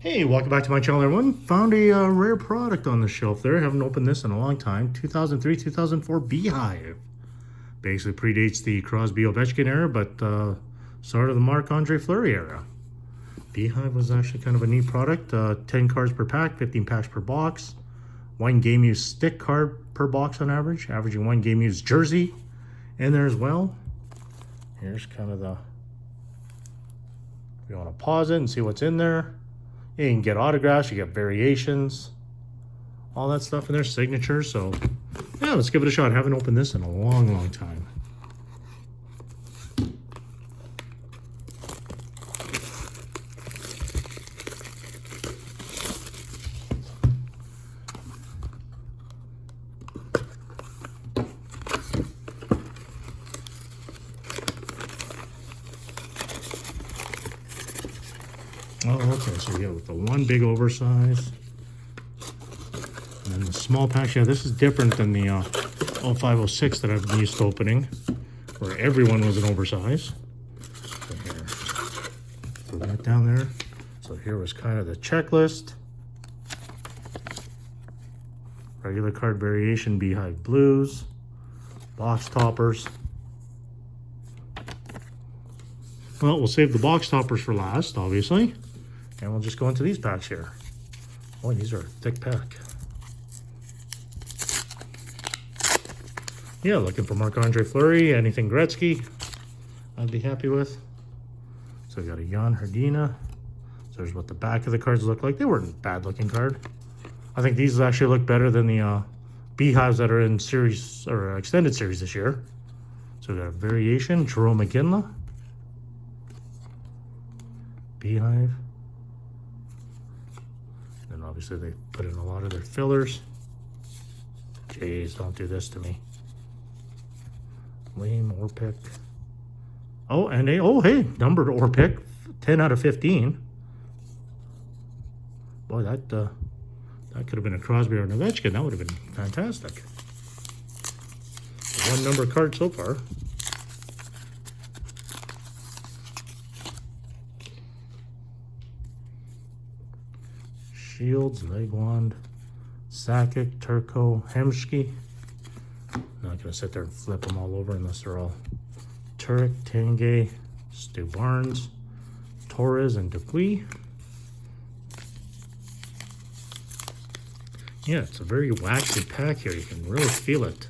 Hey, welcome back to my channel, everyone. Found a rare product on the shelf there. Haven't opened this in a long time. 2003-2004 Beehive. Basically predates the Crosby-Ovechkin era, but started the Marc-Andre Fleury era. Beehive was actually kind of a neat product. 10 cards per pack, 15 packs per box. 1 game used stick card per box on average. Averaging 1 game used jersey in there as well. Here's kind of the... If you want to pause it and see what's in there. You can get autographs, you get variations, all that stuff in their signatures. So, yeah, let's give it a shot. I haven't opened this in a long, long time. Oh, okay, so yeah, with the one big oversize. And then the small packs, yeah, this is different than the 0506 that I've been used to opening, where everyone was an oversize. So here, put that down there. So here was kind of the checklist. Regular card variation, Beehive Blues, box toppers. Well, we'll save the box toppers for last, obviously. And we'll just go into these packs here. Boy, these are a thick pack. Yeah, looking for Marc-Andre Fleury, anything Gretzky, I'd be happy with. So we got a Jan Hrdina. So there's what the back of the cards look like. They weren't a bad looking card. I think these actually look better than the Beehives that are in series or extended series this year. So we got a variation, Jarome Iginla. Beehive. And obviously they put in a lot of their fillers. Jeez, don't do this to me. Lame Orpik. Oh, and hey, numbered Orpik, 10 out of 15. Boy, that could have been a Crosby or an Ovechkin. That would have been fantastic. One number card so far. Shields, Legwand, Sakic, Turco, Hemsky. Not going to sit there and flip them all over unless they're all Turek, Tanguay, Stu Barnes, Torres, and Dupuis. Yeah, it's a very waxy pack here. You can really feel it.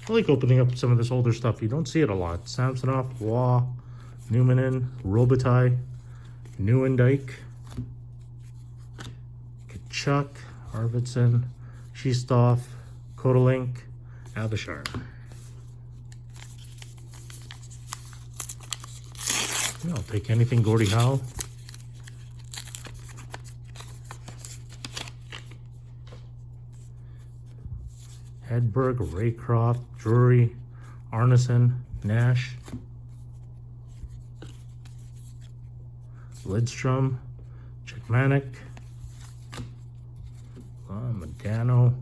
I like opening up some of this older stuff. You don't see it a lot. Samsonov, Waugh, Numanen, Robitaille, Nieuwendyk, Kachuk, Arvidsson, Shistov, Kodolink, Abishar. Yeah, I'll take anything Gordie Howe. Hedberg, Raycroft, Drury, Arneson, Nash, Lidstrom, Czechmanek, Modano,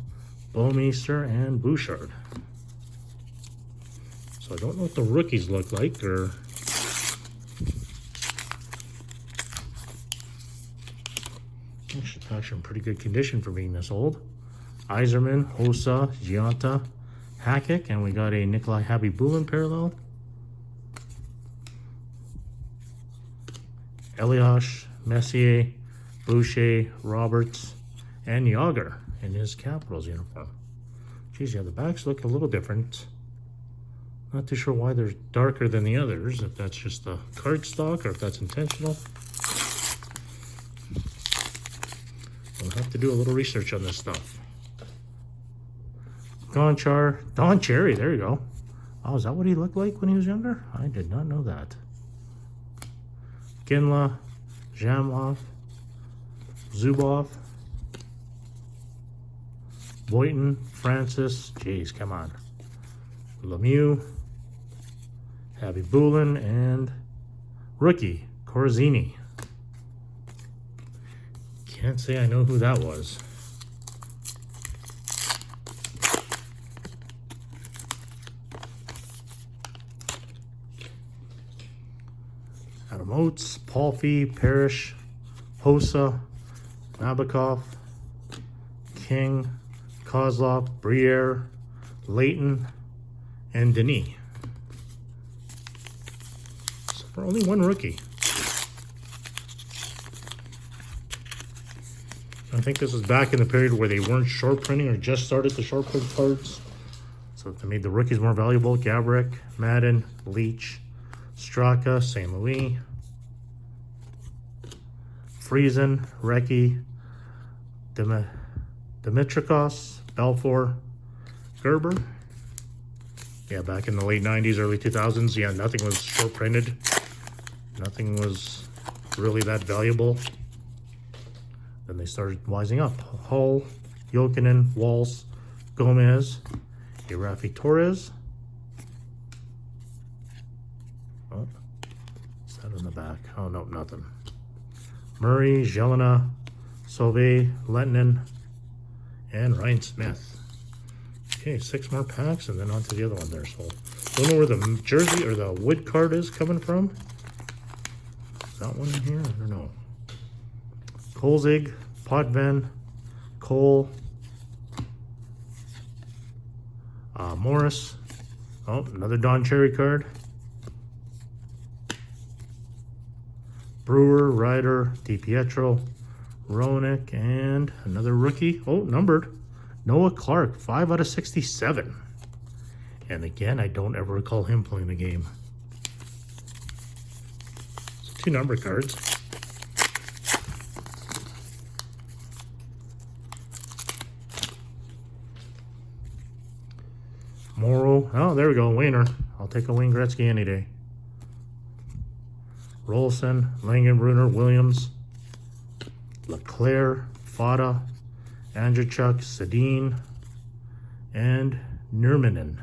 Bouwmeester, and Bouchard. So I don't know what the rookies look like, or actually packs are in pretty good condition for being this old. Yzerman, Hossa, Gianta, Hackett, and we got a Nikolai Habibulin parallel. Eliash, Messier, Boucher, Roberts, and Yager in his Capitals uniform. Geez, yeah, the backs look a little different. Not too sure why they're darker than the others, if that's just the card stock or if that's intentional. We'll have to do a little research on this stuff. Gonchar, Don Cherry, there you go. Oh, is that what he looked like when he was younger? I did not know that. Ginla, Zhamov, Zubov, Boyton, Francis, jeez, come on. Lemieux, Habibulin, and rookie, Corzini. Can't say I know who that was. Adam Oates, Palfy, Parrish, Hossa, Nabokov, King, Kozlov, Briere, Leighton, and Denis. So for only one rookie. I think this was back in the period where they weren't short printing or just started the short print cards. So they made the rookies more valuable. Gabrick, Madden, Leach, Straka, St. Louis, Friesen, Recchi, Dimitrikos, Belfour, Gerber. Yeah, back in the late 90s, early 2000s, yeah, nothing was short printed. Nothing was really that valuable. Then they started wising up. Hull, Jokinen, Walsh, Gomez, Rafi Torres. Oh, what's that in the back? Oh, no, nothing. Murray, Jelena, Sauve, Lettinen, and Ryan Smith. Okay, 6 more packs, and then on to the other one there. So, don't know where the jersey or the wood card is coming from. Is that one in here? I don't know. Kolzig, Potvin, Cole, Morris. Oh, another Don Cherry card. Brewer, Ryder, DiPietro, Roenick, and another rookie. Oh, numbered. Noah Clark, 5 out of 67. And again, I don't ever recall him playing the game. So 2 number cards. Morrow. Oh, there we go. Wayner. I'll take a Wayne Gretzky any day. Rolson, Langenbrunner, Williams, Leclerc, Fada, Andrzejczyk, Sedin, and Nurminen.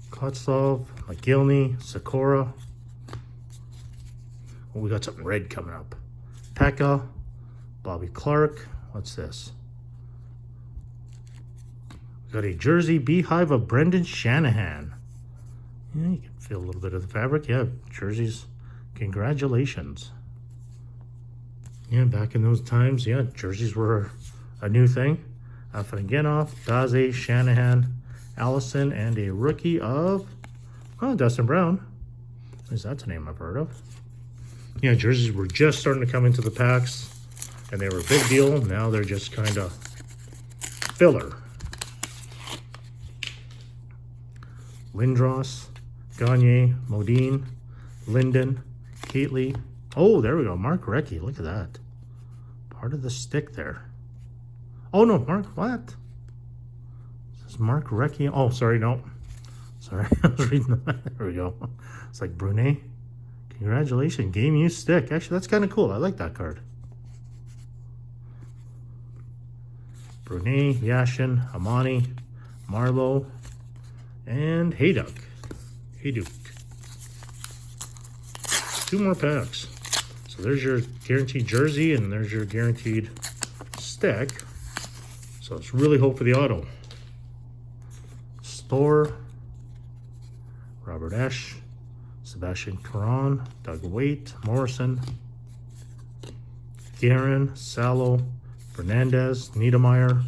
Kotsov, McGillney, Sakura. Oh, we got something red coming up. Pekka, Bobby Clark. What's this? We got a jersey Beehive of Brendan Shanahan. Yeah, you can feel a little bit of the fabric. Yeah, jerseys. Congratulations. Yeah, back in those times, yeah, jerseys were a new thing. Afanagenov, Daze, Shanahan, Allison, and a rookie of, oh, Dustin Brown. At least that's a name I've heard of. Yeah, jerseys were just starting to come into the packs, and they were a big deal. Now they're just kind of filler. Lindros, Gagne, Modine, Linden, Kately. Oh, there we go. Mark Recchi. Look at that. Part of the stick there. Oh, no. Mark, what? This is Mark Recchi. Oh, sorry. No. Sorry. I was reading that. There we go. It's like Brunet. Congratulations. Game used stick. Actually, that's kind of cool. I like that card. Brunet, Yashin, Amani, Marlowe, and Hayduk. 2 more packs. So there's your guaranteed jersey, and there's your guaranteed stick. So let's really hope for the auto. Storr, Robert Esch, Sebastian Caron, Doug Waite, Morrison, Guerin, Salo, Fernandez, Niedermeyer,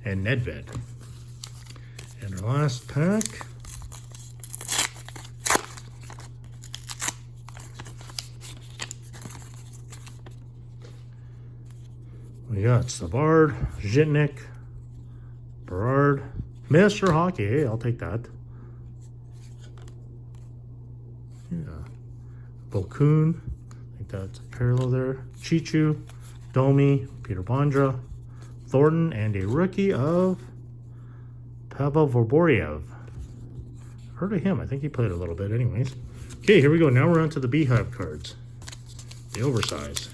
and Nedved. And our last pack. We got Savard, Zhitnik, Berard, Mr. Hockey. Hey, I'll take that. Yeah. Volkun. I think that's a parallel there. Chichu, Domi, Peter Bondra, Thornton, and a rookie of Pavel Vorboriev. Heard of him. I think he played a little bit anyways. Okay, here we go. Now we're on to the Beehive cards. The oversized.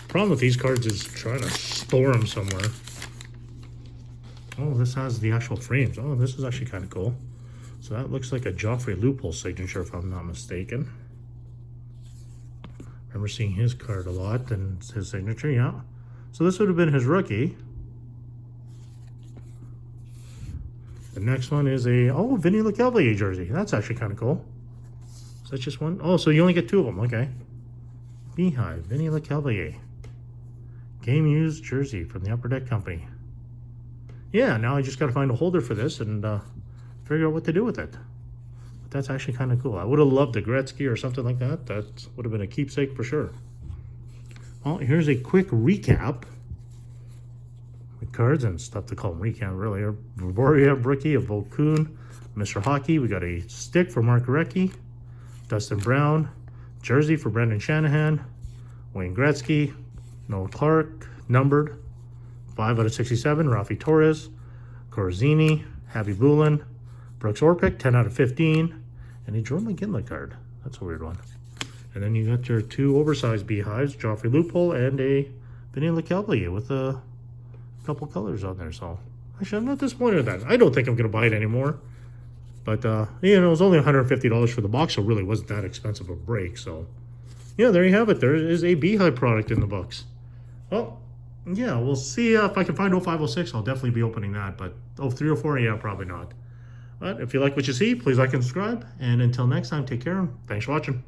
Problem with these cards is trying to store them somewhere. Oh, this has the actual frames. Oh, this is actually kind of cool. So that looks like a Joffrey Loophole signature, if I'm not mistaken. remember seeing his card a lot and his signature, yeah. So this would have been his rookie. The next one is a, oh, Vinny LeCavalier jersey. That's actually kind of cool. Is that just one? Oh, so you only get two of them. Okay. Beehive, Vinny LeCavalier. Game used jersey from the Upper Deck Company. Yeah, now I just got to find a holder for this and figure out what to do with it. But that's actually kind of cool. I would have loved a Gretzky or something like that. That would have been a keepsake for sure. Well, here's a quick recap. The cards and stuff to call them recap, really. Vorobyev rookie of Volkun, Mr. Hockey. We got a stick for Mark Recchi, Dustin Brown, jersey for Brendan Shanahan, Wayne Gretzky, Noel Clark, numbered, 5 out of 67, Rafi Torres, Corzini, Happy Bulin, Brooks Orpik, 10 out of 15, and a Jordan McGinley card. That's a weird one. And then you got your two oversized Beehives, Joffrey Loophole and a Vinny LeCavalier with a couple colors on there. So actually, I'm not disappointed with that. I don't think I'm going to buy it anymore. But, you know, it was only $150 for the box, so it really wasn't that expensive a break. So, yeah, there you have it. There is a Beehive product in the box. Well, yeah, we'll see if I can find 0506. I'll definitely be opening that. But 0304, yeah, probably not. But if you like what you see, please like and subscribe. And until next time, take care. Thanks for watching.